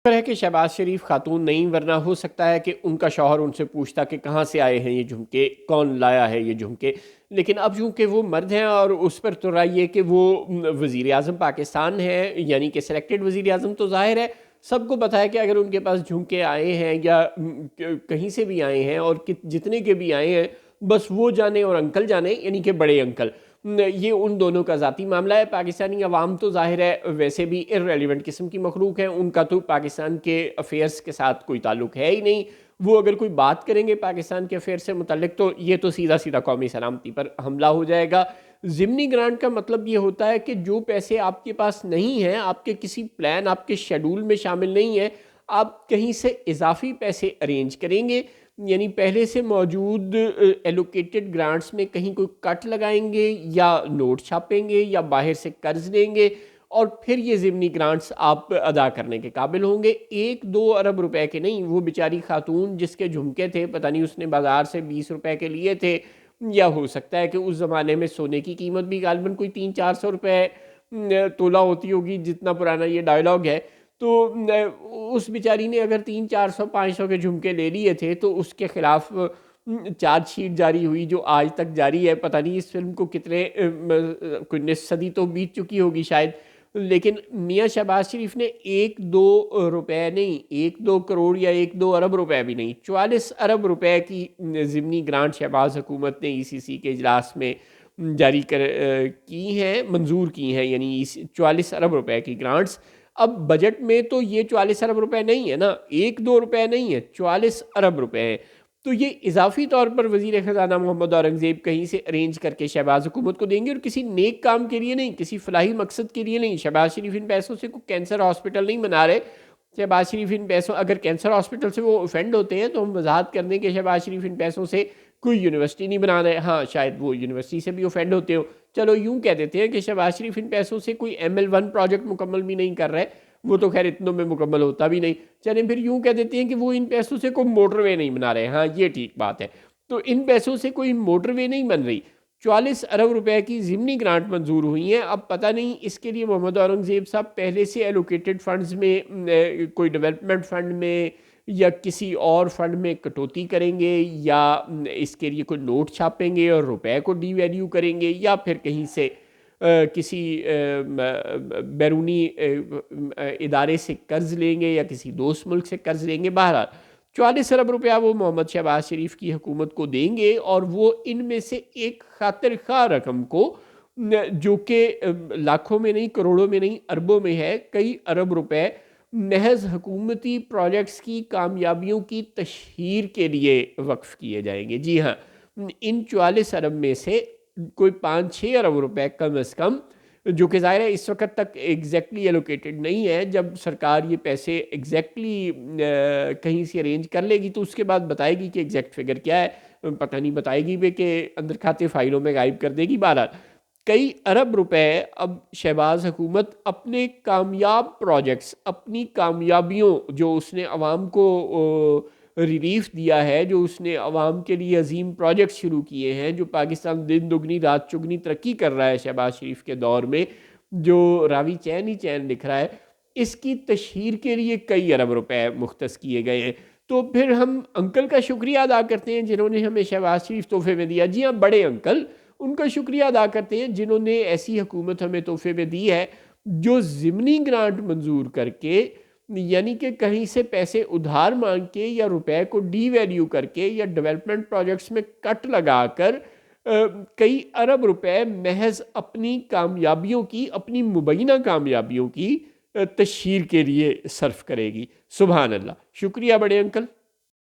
ہے کہ شہباز شریف خاتون نہیں، ورنہ ہو سکتا ہے کہ ان کا شوہر ان سے پوچھتا کہ کہاں سے آئے ہیں یہ جھمکے، کون لایا ہے یہ جھمکے. لیکن اب چونکہ وہ مرد ہیں اور اس پر تو رائے یہ کہ وہ وزیر اعظم پاکستان ہے، یعنی کہ سلیکٹڈ وزیر اعظم، تو ظاہر ہے سب کو پتہ ہے کہ اگر ان کے پاس جھمکے آئے ہیں یا کہیں سے بھی آئے ہیں اور جتنے کے بھی آئے ہیں، بس وہ جانے اور انکل جانے، یعنی کہ بڑے انکل. یہ ان دونوں کا ذاتی معاملہ ہے. پاکستانی عوام تو ظاہر ہے ویسے بھی ارریلیونٹ قسم کی مخلوق ہے، ان کا تو پاکستان کے افیئرز کے ساتھ کوئی تعلق ہے ہی نہیں. وہ اگر کوئی بات کریں گے پاکستان کے افیئر سے متعلق تو یہ تو سیدھا سیدھا قومی سلامتی پر حملہ ہو جائے گا. ضمنی گرانٹ کا مطلب یہ ہوتا ہے کہ جو پیسے آپ کے پاس نہیں ہیں، آپ کے کسی پلان، آپ کے شیڈول میں شامل نہیں ہیں، آپ کہیں سے اضافی پیسے ارینج کریں گے، یعنی پہلے سے موجود ایلوکیٹڈ گرانٹس میں کہیں کوئی کٹ لگائیں گے یا نوٹ چھاپیں گے یا باہر سے قرض لیں گے، اور پھر یہ ضمنی گرانٹس آپ ادا کرنے کے قابل ہوں گے. 1-2 ارب روپے کے نہیں. وہ بیچاری خاتون جس کے جھمکے تھے، پتہ نہیں اس نے بازار سے 20 روپے کے لیے تھے، یا ہو سکتا ہے کہ اس زمانے میں سونے کی قیمت بھی غالباً کوئی 300-400 روپے تولہ ہوتی ہوگی، جتنا پرانا یہ ڈائلاگ ہے. تو اس بیچاری نے اگر 300-400-500 کے جھمکے لے لیے تھے تو اس کے خلاف چارج شیٹ جاری ہوئی، جو آج تک جاری ہے. پتہ نہیں اس فلم کو کتنے کوئی نصف صدی تو بیت چکی ہوگی شاید. لیکن میاں شہباز شریف نے 1-2 روپے نہیں، 1-2 کروڑ یا 1-2 ارب روپے بھی نہیں، 44 ارب روپے کی ضمنی گرانٹ شہباز حکومت نے ECC کے اجلاس میں جاری کی ہیں، منظور کی ہیں، یعنی 44 ارب روپے کی گرانٹس. اب بجٹ میں تو یہ 44 ارب روپے نہیں ہے نا، 1-2 روپے نہیں ہے، 44 ارب روپے ہیں. تو یہ اضافی طور پر وزیر خزانہ محمد اورنگزیب کہیں سے ارینج کر کے شہباز حکومت کو دیں گے، اور کسی نیک کام کے لیے نہیں، کسی فلاحی مقصد کے لیے نہیں. شہباز شریف ان پیسوں سے کوئی کینسر ہاسپٹل نہیں بنا رہے. شہباز شریف ان پیسوں، اگر کینسر ہاسپٹل سے وہ اوفینڈ ہوتے ہیں تو ہم وضاحت کر دیں کہ شہباز شریف ان پیسوں سے کوئی یونیورسٹی نہیں بنا رہے. ہاں شاید وہ یونیورسٹی سے بھی اوفینڈ ہوتے ہو، چلو یوں کہہ دیتے ہیں کہ شہباز شریف ان پیسوں سے کوئی ML1 پروجیکٹ مکمل بھی نہیں کر رہے، وہ تو خیر اتنوں میں مکمل ہوتا بھی نہیں. چلیں پھر یوں کہہ دیتے ہیں کہ وہ ان پیسوں سے کوئی موٹر وے نہیں بنا رہے. ہاں یہ ٹھیک بات ہے. تو ان پیسوں سے کوئی موٹر وے نہیں بن رہی. 44 ارب روپے کی ضمنی گرانٹ منظور ہوئی ہیں. اب پتہ نہیں اس کے لیے محمد اورنگزیب صاحب پہلے سے ایلوکیٹڈ فنڈز میں کوئی ڈیولپمنٹ فنڈ میں یا کسی اور فنڈ میں کٹوتی کریں گے، یا اس کے لیے کوئی نوٹ چھاپیں گے اور روپے کو ڈی ویلیو کریں گے، یا پھر کہیں سے کسی بیرونی ادارے سے قرض لیں گے یا کسی دوست ملک سے قرض لیں گے. بہرحال 44 ارب روپیہ وہ محمد شہباز شریف کی حکومت کو دیں گے، اور وہ ان میں سے ایک خاطر خواہ رقم کو، جو کہ لاکھوں میں نہیں، کروڑوں میں نہیں، اربوں میں ہے، کئی ارب روپے محض حکومتی پروجیکٹس کی کامیابیوں کی تشہیر کے لیے وقف کیے جائیں گے. جی ہاں، ان 44 ارب میں سے کوئی 5-6 ارب روپے کم از کم، جو کہ ظاہر ہے اس وقت تک ایگزیکٹلی ایلوکیٹڈ نہیں ہے. جب سرکار یہ پیسے ایگزیکٹلی کہیں سے ارینج کر لے گی تو اس کے بعد بتائے گی کہ ایگزیکٹ فگر کیا ہے، پتہ نہیں بتائے گی بھی کہ اندر کھاتے فائلوں میں غائب کر دے گی. بہرحال کئی ارب روپے اب شہباز حکومت اپنے کامیاب پروجیکٹس، اپنی کامیابیوں، جو اس نے عوام کو ریلیف دیا ہے، جو اس نے عوام کے لیے عظیم پروجیکٹس شروع کیے ہیں، جو پاکستان دن دگنی رات چگنی ترقی کر رہا ہے شہباز شریف کے دور میں، جو راوی چین ہی چین لکھ رہا ہے، اس کی تشہیر کے لیے کئی ارب روپے مختص کیے گئے ہیں. تو پھر ہم انکل کا شکریہ ادا کرتے ہیں جنہوں نے ہمیں شہباز شریف تحفے میں دیا. جی ہاں، بڑے انکل، ان کا شکریہ ادا کرتے ہیں جنہوں نے ایسی حکومت ہمیں تحفے میں دی ہے جو ضمنی گرانٹ منظور کر کے، یعنی کہ کہیں سے پیسے ادھار مانگ کے یا روپے کو ڈی ویلیو کر کے یا ڈیولپمنٹ پروجیکٹس میں کٹ لگا کر کئی ارب روپے محض اپنی کامیابیوں کی، اپنی مبینہ کامیابیوں کی تشہیر کے لیے صرف کرے گی. سبحان اللہ. شکریہ بڑے انکل.